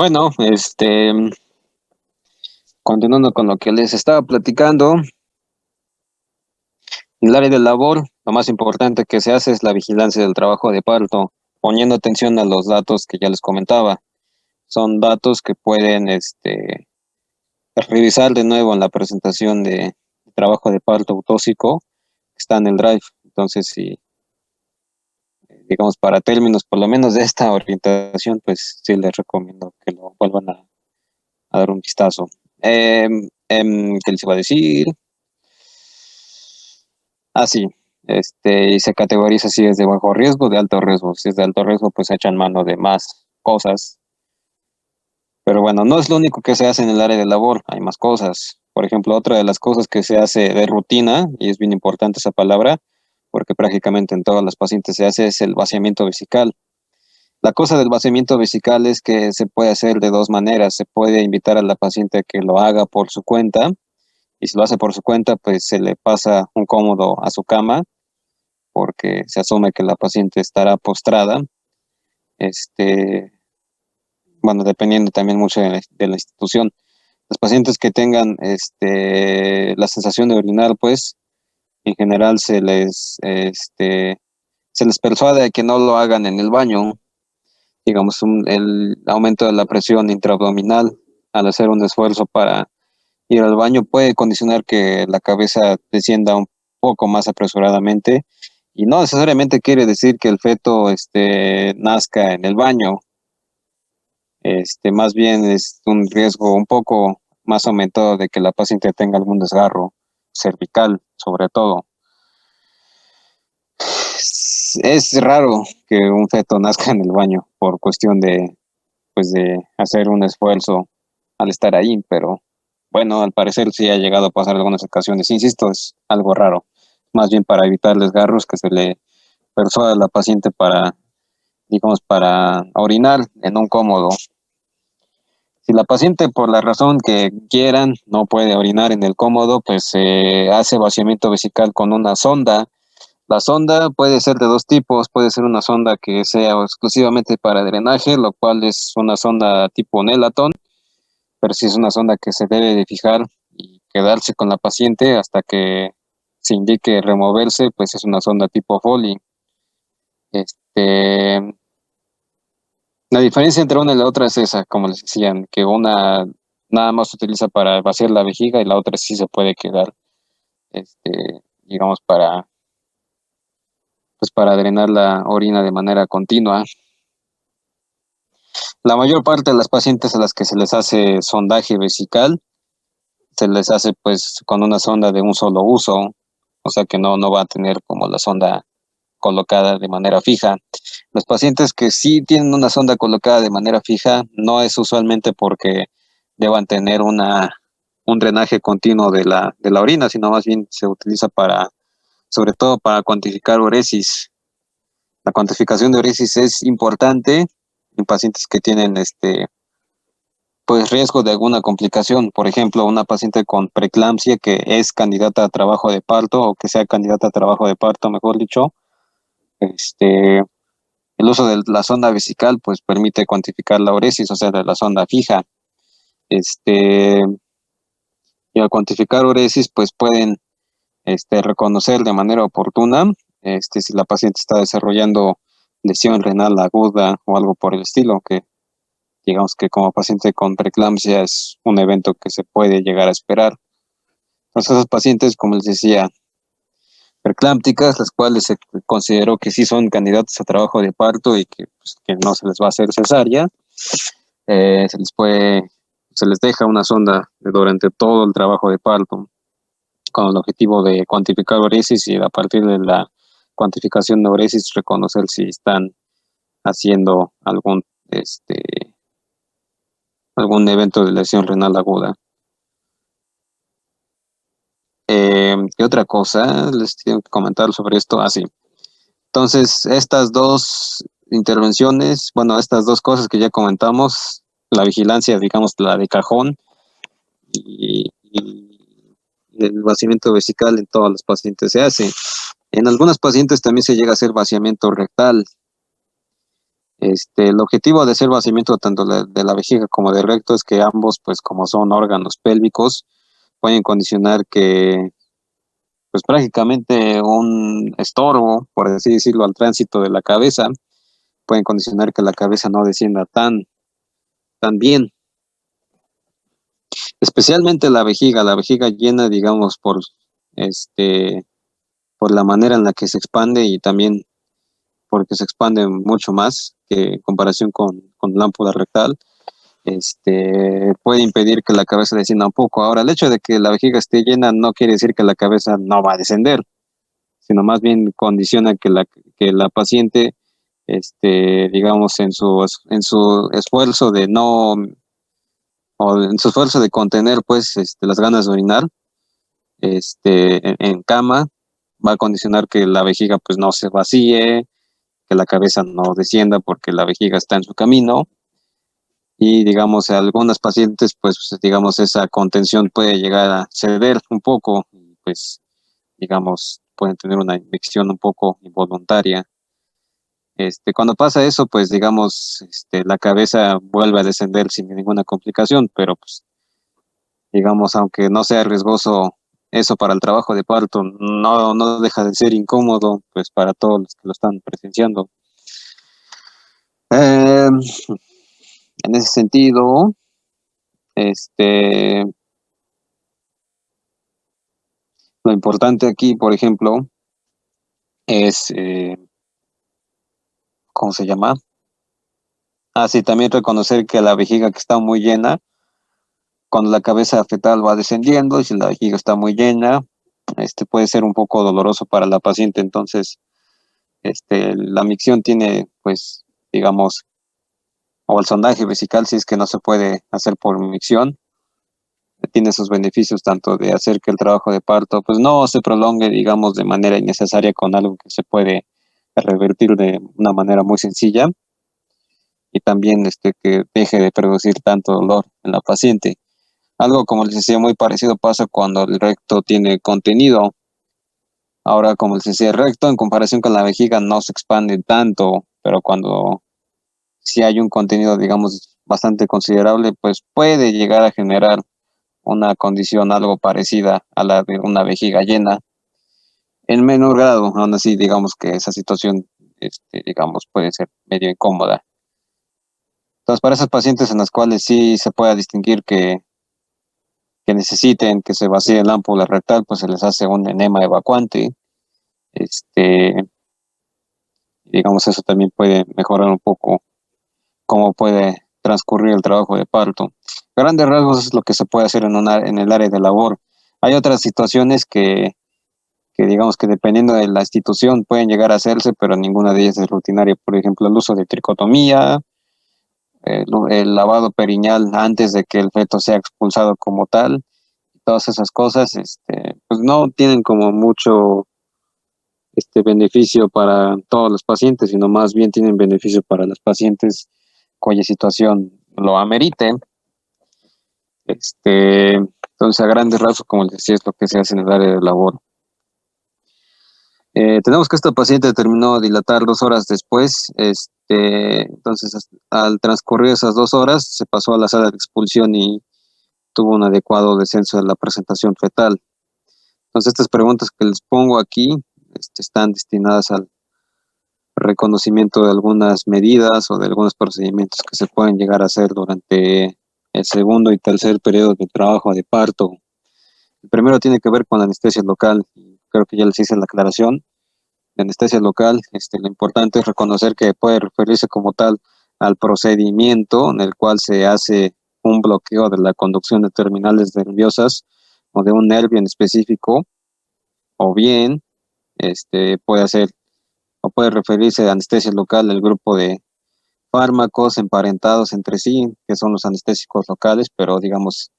Bueno, continuando con lo que les estaba platicando, en el área de labor, lo más importante que se hace es la vigilancia del trabajo de parto, poniendo atención a los datos que ya les comentaba. Son datos que pueden, revisar de nuevo en la presentación de trabajo de parto autóxico que está en el Drive. Entonces, si, digamos, para términos por lo menos de esta orientación, pues sí les recomiendo que lo vuelvan a dar un vistazo. ¿Qué les iba a decir? Ah, sí. Y se categoriza si es de bajo riesgo, de alto riesgo. Si es de alto riesgo, pues echan mano de más cosas. Pero bueno, no es lo único que se hace en el área de labor, hay más cosas. Por ejemplo, otra de las cosas que se hace de rutina, y es bien importante esa palabra, porque prácticamente en todas las pacientes se hace, es el vaciamiento vesical. La cosa del vaciamiento vesical es que se puede hacer de dos maneras. Se puede invitar a la paciente a que lo haga por su cuenta, y si lo hace por su cuenta, pues se le pasa un cómodo a su cama porque se asume que la paciente estará postrada, este, bueno, dependiendo también mucho de la institución. Los pacientes que tengan la sensación de orinar, pues, en general se les persuade a que no lo hagan en el baño, digamos, el aumento de la presión intraabdominal al hacer un esfuerzo para ir al baño puede condicionar que la cabeza descienda un poco más apresuradamente y no necesariamente quiere decir que el feto nazca en el baño. Más bien es un riesgo un poco más aumentado de que la paciente tenga algún desgarro cervical, sobre todo. Es raro que un feto nazca en el baño por cuestión pues de hacer un esfuerzo al estar ahí, pero bueno, al parecer sí ha llegado a pasar algunas ocasiones. Insisto, es algo raro, más bien para evitar desgarros que se le persuada a la paciente para, digamos, para orinar en un cómodo. Si la paciente, por la razón que quieran, no puede orinar en el cómodo, pues se hace vaciamiento vesical con una sonda. La sonda puede ser de dos tipos, puede ser una sonda que sea exclusivamente para drenaje, lo cual es una sonda tipo Nelaton, pero si es una sonda que se debe de fijar y quedarse con la paciente hasta que se indique removerse, pues es una sonda tipo Foley. Este, la diferencia entre una y la otra es esa, como les decían, que una nada más se utiliza para vaciar la vejiga y la otra sí se puede quedar, digamos, pues para drenar la orina de manera continua. La mayor parte de las pacientes a las que se les hace sondaje vesical, se les hace pues con una sonda de un solo uso, o sea que no va a tener como la sonda colocada de manera fija. Los pacientes que sí tienen una sonda colocada de manera fija no es usualmente porque deban tener un drenaje continuo de la orina, sino más bien se utiliza sobre todo para cuantificar uresis. La cuantificación de uresis es importante en pacientes que tienen pues riesgo de alguna complicación, por ejemplo, una paciente con preeclampsia que es candidata a trabajo de parto o que sea candidata a trabajo de parto, mejor dicho, este, el uso de la sonda vesical pues permite cuantificar la uresis, o sea, de la sonda fija. Este, y al cuantificar uresis pues pueden reconocer de manera oportuna si la paciente está desarrollando lesión renal aguda o algo por el estilo, que digamos que como paciente con preeclampsia es un evento que se puede llegar a esperar. Entonces, esos pacientes, como les decía, preeclámpticas, las cuales se consideró que sí son candidatos a trabajo de parto y que, pues, que no se les va a hacer cesárea, eh, se les puede, se les deja una sonda durante todo el trabajo de parto con el objetivo de cuantificar uresis y a partir de la cuantificación de uresis reconocer si están haciendo algún evento de lesión renal aguda. ¿Qué otra cosa les tengo que comentar sobre esto? Así. Entonces, estas dos intervenciones, bueno, estas dos cosas que ya comentamos, la vigilancia, digamos, la de cajón y el vaciamiento vesical en todos los pacientes se hace. En algunos pacientes también se llega a hacer vaciamiento rectal. El objetivo de hacer vaciamiento tanto de la vejiga como del recto es que ambos, pues como son órganos pélvicos, pueden condicionar que, pues prácticamente un estorbo, por así decirlo, al tránsito de la cabeza, pueden condicionar que la cabeza no descienda tan bien. Especialmente la vejiga llena, digamos, este, por la manera en la que se expande y también porque se expande mucho más que en comparación con la ámpula rectal, puede impedir que la cabeza descienda un poco. Ahora, el hecho de que la vejiga esté llena no quiere decir que la cabeza no va a descender, sino más bien condiciona que la paciente, digamos, en su esfuerzo de no, o en su esfuerzo de contener, pues, las ganas de orinar, en cama, va a condicionar que la vejiga, pues, no se vacíe, que la cabeza no descienda porque la vejiga está en su camino. Y digamos, a algunas pacientes, pues digamos, esa contención puede llegar a ceder un poco, y pues digamos, pueden tener una infección un poco involuntaria. Cuando pasa eso, pues digamos, la cabeza vuelve a descender sin ninguna complicación, pero pues digamos, aunque no sea riesgoso eso para el trabajo de parto, no deja de ser incómodo, pues para todos los que lo están presenciando. Eh, en ese sentido, este, lo importante aquí, por ejemplo, es, ¿cómo se llama? Ah, sí, también reconocer que la vejiga que está muy llena, cuando la cabeza fetal va descendiendo, y si la vejiga está muy llena, puede ser un poco doloroso para la paciente. Entonces, la micción tiene, pues, digamos, o el sondaje vesical, si es que no se puede hacer por micción, tiene sus beneficios tanto de hacer que el trabajo de parto, pues, no se prolongue, digamos, de manera innecesaria con algo que se puede revertir de una manera muy sencilla, y también que deje de producir tanto dolor en la paciente. Algo, como les decía, muy parecido pasa cuando el recto tiene contenido. Ahora, como les decía, el recto en comparación con la vejiga no se expande tanto, pero cuando sí hay un contenido, digamos, bastante considerable, pues puede llegar a generar una condición algo parecida a la de una vejiga llena, en menor grado. Aún así, digamos que esa situación, digamos, puede ser medio incómoda. Entonces, para esas pacientes en las cuales sí se pueda distinguir que necesiten que se vacíe la ámpula rectal, pues se les hace un enema evacuante. Este, digamos, eso también puede mejorar un poco cómo puede transcurrir el trabajo de parto. Grandes rasgos es lo que se puede hacer en el área de labor. Hay otras situaciones que digamos que dependiendo de la institución pueden llegar a hacerse, pero ninguna de ellas es rutinaria. Por ejemplo, el uso de tricotomía, el lavado perineal antes de que el feto sea expulsado como tal, todas esas cosas, pues no tienen como mucho beneficio para todos los pacientes, sino más bien tienen beneficio para las pacientes cuya situación lo amerite. Entonces, a grandes rasgos, como les decía, es lo que se hace en el área de labor. Tenemos que esta paciente terminó de dilatar 2 horas después. Entonces, al transcurrir esas 2 horas, se pasó a la sala de expulsión y tuvo un adecuado descenso de la presentación fetal. Entonces, estas preguntas que les pongo aquí, están destinadas al reconocimiento de algunas medidas o de algunos procedimientos que se pueden llegar a hacer durante el segundo y tercer periodo de trabajo de parto. El primero tiene que ver con la anestesia local. Creo que ya les hice la aclaración. La anestesia local, lo importante es reconocer que puede referirse como tal al procedimiento en el cual se hace un bloqueo de la conducción de terminales nerviosas o de un nervio en específico, o bien puede hacer o puede referirse a anestesia local al grupo de fármacos emparentados entre sí, que son los anestésicos locales, pero digamos,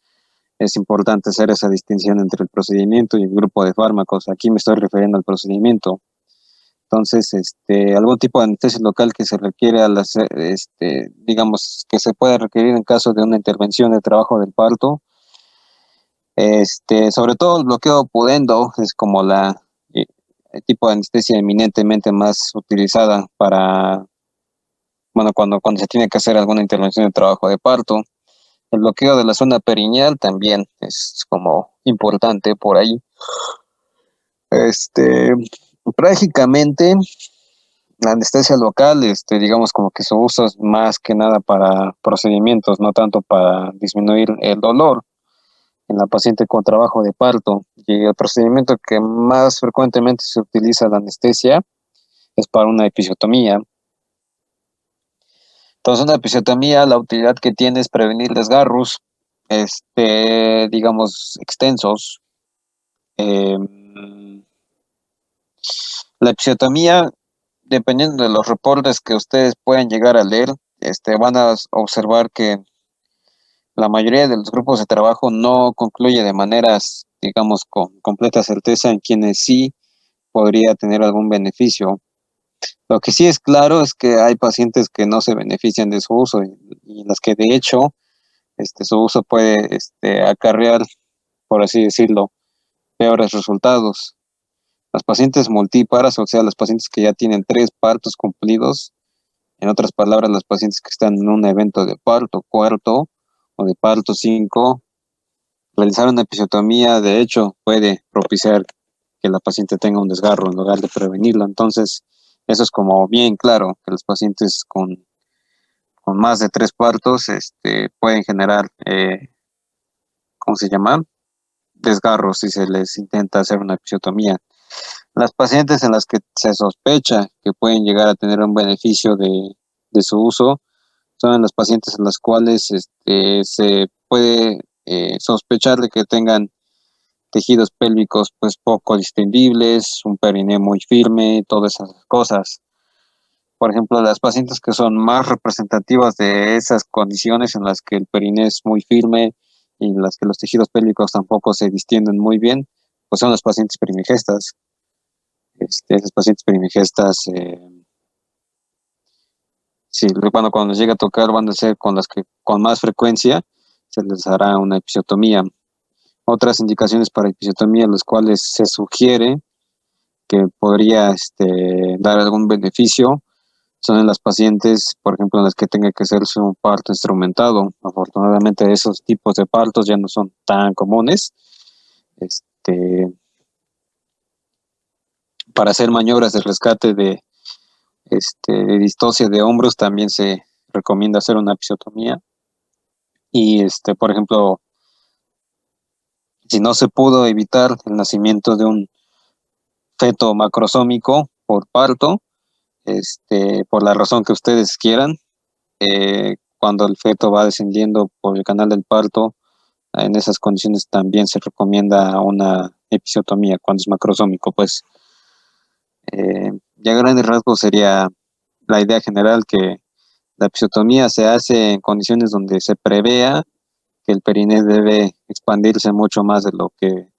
es importante hacer esa distinción entre el procedimiento y el grupo de fármacos. Aquí me estoy refiriendo al procedimiento. Entonces, algún tipo de anestesia local que se requiere digamos, que se puede requerir en caso de una intervención de trabajo del parto. Sobre todo el bloqueo pudendo es como el tipo de anestesia eminentemente más utilizada para bueno, cuando se tiene que hacer alguna intervención de trabajo de parto. El bloqueo de la zona perineal también es como importante por ahí. Este, prácticamente la anestesia local, digamos como que su uso es más que nada para procedimientos, no tanto para disminuir el dolor en la paciente con trabajo de parto. Y el procedimiento que más frecuentemente se utiliza la anestesia es para una episiotomía. Entonces, una episiotomía, la utilidad que tiene es prevenir desgarros, digamos, extensos. Eh, la episiotomía, dependiendo de los reportes que ustedes puedan llegar a leer, van a observar que la mayoría de los grupos de trabajo no concluye de maneras, digamos, con completa certeza en quienes sí podría tener algún beneficio. Lo que sí es claro es que hay pacientes que no se benefician de su uso y las que de hecho su uso puede acarrear, por así decirlo, peores resultados. Las pacientes multíparas, o sea, las pacientes que ya tienen 3 partos cumplidos, en otras palabras, las pacientes que están en un evento de parto cuarto o de parto 5, realizar una episiotomía, de hecho, puede propiciar que la paciente tenga un desgarro en lugar de prevenirlo. Entonces, eso es como bien claro, que los pacientes con más de 3 partos pueden generar, ¿cómo se llama? Desgarros si se les intenta hacer una episiotomía. Las pacientes en las que se sospecha que pueden llegar a tener un beneficio de su uso son las pacientes en las cuales se puede sospechar de que tengan tejidos pélvicos pues poco distendibles, un periné muy firme, todas esas cosas. Por ejemplo, las pacientes que son más representativas de esas condiciones en las que el periné es muy firme y en las que los tejidos pélvicos tampoco se distienden muy bien, pues son las pacientes primigestas. Esas pacientes primigestas, sí, cuando les llega a tocar, van a ser con las que con más frecuencia se les hará una episiotomía. Otras indicaciones para episiotomía, las cuales se sugiere que podría dar algún beneficio, son en las pacientes, por ejemplo, en las que tenga que hacerse un parto instrumentado. Afortunadamente, esos tipos de partos ya no son tan comunes. Este, para hacer maniobras de rescate de distocia de hombros también se recomienda hacer una episiotomía. Y, por ejemplo, si no se pudo evitar el nacimiento de un feto macrosómico por parto, por la razón que ustedes quieran, cuando el feto va descendiendo por el canal del parto, en esas condiciones también se recomienda una episiotomía cuando es macrosómico, pues. Ya a grandes rasgos sería la idea general que la episiotomía se hace en condiciones donde se prevea que el periné debe expandirse mucho más de lo que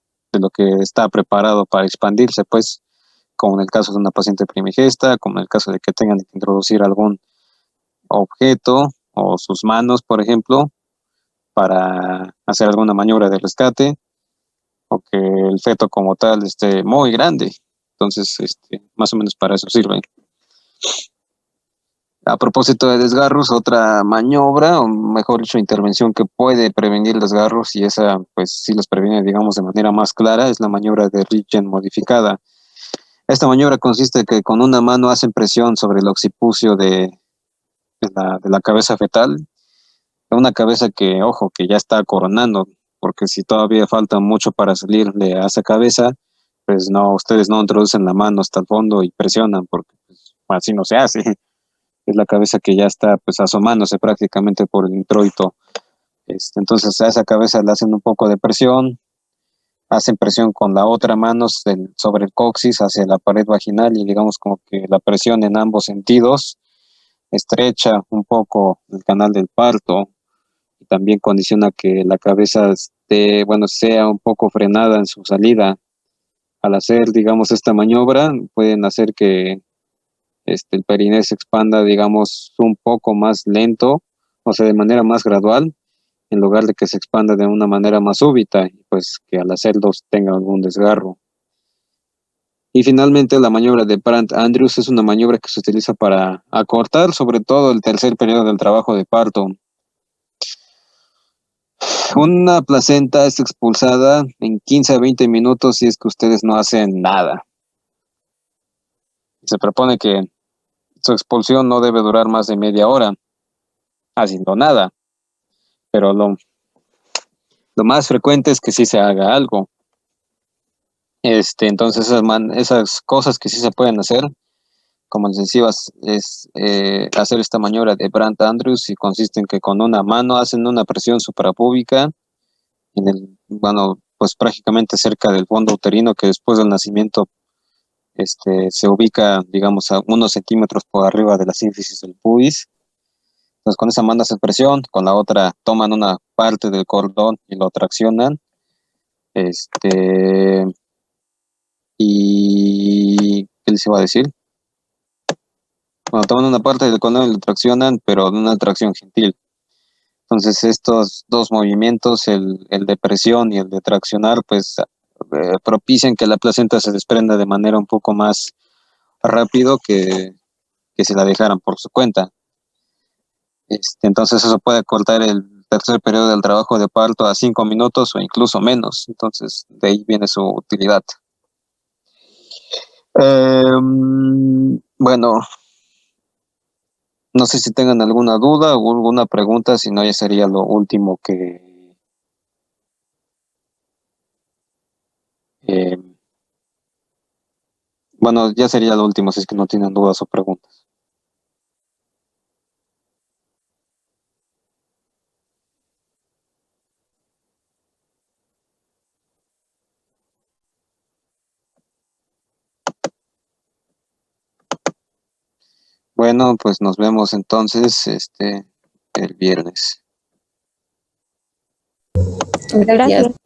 está preparado para expandirse, pues, como en el caso de una paciente primigesta, como en el caso de que tengan que introducir algún objeto o sus manos, por ejemplo, para hacer alguna maniobra de rescate, o que el feto como tal esté muy grande. Entonces, más o menos para eso sirve. A propósito de desgarros, otra maniobra, o mejor dicho, intervención que puede prevenir desgarros, y esa, pues, sí los previene, digamos, de manera más clara, es la maniobra de Ritgen modificada. Esta maniobra consiste en que con una mano hacen presión sobre el occipucio de la cabeza fetal, una cabeza que, ojo, que ya está coronando, porque si todavía falta mucho para salirle a esa cabeza, pues no, ustedes no introducen la mano hasta el fondo y presionan, porque pues, así no se hace. Es la cabeza que ya está pues asomándose prácticamente por el introito. Entonces a esa cabeza le hacen un poco de presión, hacen presión con la otra mano sobre el coxis hacia la pared vaginal, y digamos como que la presión en ambos sentidos estrecha un poco el canal del parto y también condiciona que la cabeza bueno, sea un poco frenada en su salida. Al hacer, digamos, esta maniobra, pueden hacer que el periné se expanda, digamos, un poco más lento, o sea, de manera más gradual, en lugar de que se expanda de una manera más súbita, y pues que al hacerlos tenga algún desgarro. Y finalmente la maniobra de Brandt-Andrews es una maniobra que se utiliza para acortar sobre todo el tercer periodo del trabajo de parto. Una placenta es expulsada en 15 a 20 minutos si es que ustedes no hacen nada. Se propone que su expulsión no debe durar más de media hora haciendo nada, pero lo más frecuente es que sí se haga algo. Entonces esas cosas que sí se pueden hacer, como les decía, es hacer esta maniobra de Brandt-Andrews y consiste en que con una mano hacen una presión suprapúbica bueno, pues prácticamente cerca del fondo uterino que después del nacimiento se ubica, digamos, a unos centímetros por arriba de la sínfisis del pubis. Entonces con esa mano hacen presión, con la otra toman una parte del cordón y lo traccionan. Este, y ¿qué les iba a decir? Bueno, toman una parte del cordón y lo traccionan, pero de una tracción gentil. Entonces estos dos movimientos, el de presión y el de traccionar, pues propician que la placenta se desprenda de manera un poco más rápido que si la dejaran por su cuenta. Entonces eso puede cortar el tercer periodo del trabajo de parto a 5 minutos o incluso menos. Entonces de ahí viene su utilidad. Bueno, no sé si tengan alguna duda o alguna pregunta, si no ya sería lo último eh, bueno, ya sería lo último si es que no tienen dudas o preguntas. Bueno, pues nos vemos entonces el viernes. Gracias.